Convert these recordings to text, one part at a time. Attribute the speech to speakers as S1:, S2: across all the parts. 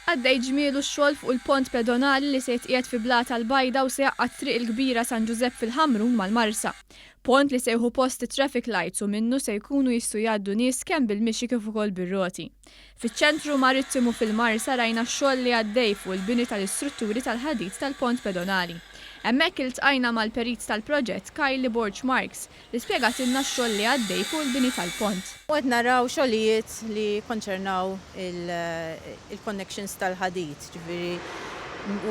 S1: Għaddej ġmielu x-xogħol fuq il-pont pedonali li se jitqiegħed fi Blata l-Bajda u se jaqqat triq il-kbira San Giuseppe fil-Ħamrun mal-Marsa. Pont li se jieħu post traffic lights u minnu se jkunu jistgħu jgħaddu nies kemm bil-mixi kif ukoll bir-roti. Fiċ-ċentru Marittimu fil-Marsa rajna x-xogħol li għaddej fuq il-bini tal-istrutturi tal-ħadid tal-pont pedonali. Hemmhekk iltqajna mal-perit tal-proġett Kylie Borch Marks li spjegatilna x-xogħol li għaddej fuq il-bini tal-pont.
S2: Qed naraw xogħlijiet li konċernaw il-connections tal-ħadid, ġifieri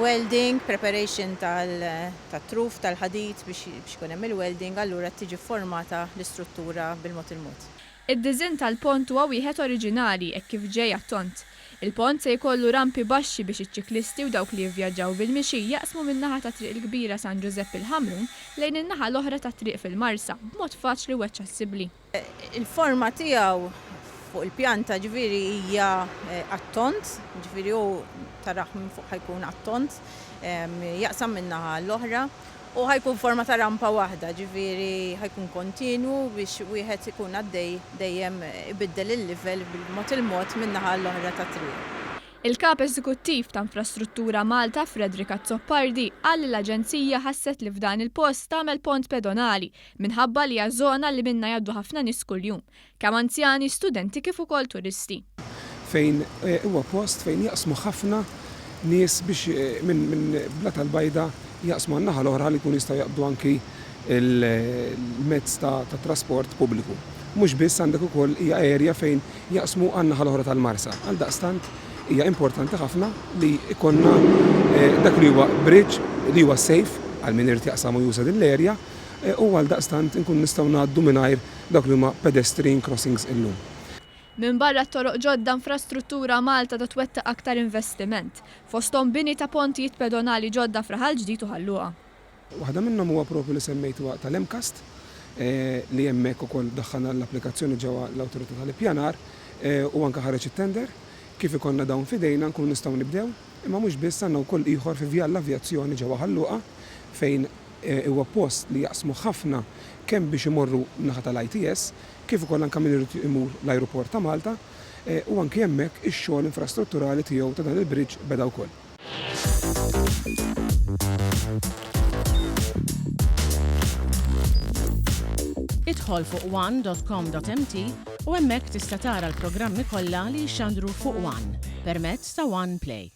S2: welding, preparation tat-truf tal-ħadid biex ikun hemm il-welding, allura tiġi formata l-istruttura bil-mod il-mod.
S1: Id-diżinn tal-pont huwa wieħed oriġinali hekk kif ġej għat-tont. Il-pont se jkollu rampi baxxi biex iċ-ċiklisti u dawk li jivvjaġġaw bil-mixi jaqsmu min-naħa ta' triq il-kbira San Giuseppe il-Ħamrun lejn in-naħa l-oħra ta' triq fil-Marsa b'mod faċli u aċċessibbli.
S2: Il-forma tiegħu fuq il-pjanta ġifieri hija għat-tont, ġifieri hu taraħ minn fuq ħajkun għat-tont, jaqsam min-naħa l-oħra u ħajkun forma ta' rampa waħda, ġifieri ħajkun kontinwu biex wieħed ikun għaddej dejjem ibiddel il-livell bil-mod il-mod min-naħa l-oħra ta' triq.
S1: Il-Kap Eżekuttiv ta' Infrastruttura Malta Fredrika Zoppardi qal li l-Aġenzija ħasset li f'dan il-post tagħmel pont pedonali minħabba li hija żona li minna jgħaddu ħafna nies kuljum, kemm anzjani, studenti kif ukoll turisti.
S3: Fejn huwa post fejn jaqsmu ħafna nies biex minn Blata l-Bajda jaqsmu għan-naħa l-oħra li jkunu jistgħu jaqbdu anki il-mezz ta' trasport pubbliku. Mhux biss għandek ukoll hija area fejn jaqsmu għan-naħa l-oħra tal-Marsa. Għaldaqstant hija importanti ħafna li ikonna dak li huwa bridge li huwa safe għal min irid jaqsam u juża din l-area u għaldaqstant inkun nistgħu ngħaddu mingħajr dak li huma pedestrian crossings illum.
S1: Min barra t-toroq ġodda Infrastruttura Malta twettaq aktar investiment, fosthom bini ta' pontijiet pedonali ġodda fraħal ġdid u ħalluqa.
S3: Waħda minnhom huwa propju li semmejtu tal-Emcast li hemmhekk ukoll daħħalna l-applikazzjoni ġewwa l-Awtorità tal-Ippjanar u anke ħareġ it-tender kif ikollna dawn f'idejna nkunu nistgħu nibdew, imma mhux biss għandna wkoll ieħor fi via l-avjazzjoni ġewwa ħalluqa fejn huwa post li jaqsmu ħafna kemm biex imorru naħa tal-ITS kif ukoll anke min irid imur l-ajruport ta' Malta u anke hemmhekk ix-xogħol infrastrutturali tiegħu ta' dan il-bridge beda wkoll.
S4: Idħol fuq one.com.mt u hemmhekk tista' tara l-programmi kollha li jxandru fuq One permezz ta' One Play.